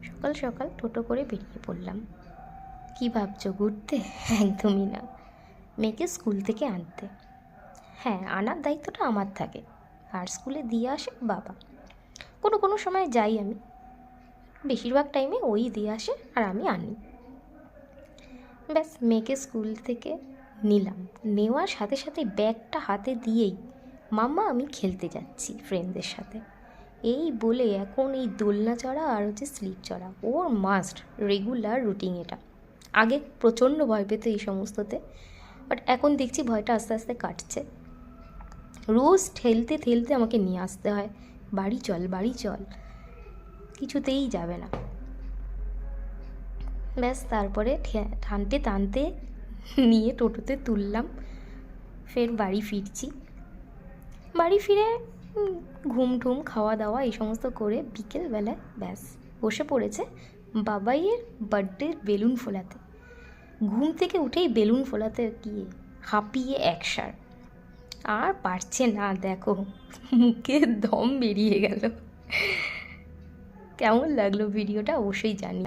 সকাল সকাল টোটো করে বেরিয়ে পড়লাম। কী ভাবছো, ঘুরতে? একদমই না, মেয়েকে স্কুল থেকে আনতে। হ্যাঁ, আনার দায়িত্বটা আমার থাকে, আর স্কুলে দিয়ে আসে বাবা। কোনো কোনো সময় যাই আমি, বেশিরভাগ টাইমে ওই দিয়ে আসে আর আমি আনি। ব্যাস, মেয়েকে স্কুল থেকে নিলাম, নেওয়ার সাথে সাথে ব্যাগটা হাতে দিয়েই মাম্মা আমি খেলতে যাচ্ছি ফ্রেন্ডদের সাথে, এই বলে এখন এই দোলনা চড়া আর হচ্ছে স্লিপ চড়া ওর মাস্ট রেগুলার রুটিন এটা। আগে প্রচণ্ড ভয় পেত এই সমস্ততে, বাট এখন দেখছি ভয়টা আস্তে আস্তে কাটছে। রোজ ঠেলতে ঠেলতে আমাকে নিয়ে আসতে হয়, বাড়ি চল বাড়ি চল, কিছুতেই যাবে না। ব্যাস, তারপরে টানতে টানতে নিয়ে টোটোতে তুললাম, ফের বাড়ি ফিরছি। বাড়ি ফিরে ঘুম ঠুম খাওয়া দাওয়া এই সমস্ত করে বিকেলবেলায় ব্যাস বসে পড়েছে বাবাইয়ের বার্থডে বেলুন ফোলাতে। ঘুম থেকে উঠেই বেলুন ফোলাতে গিয়ে হাঁপিয়ে একসার, আর পারছে না, দেখো মুখে দম বেরিয়ে গেল। কেমন লাগলো ভিডিওটা অবশ্যই জানি।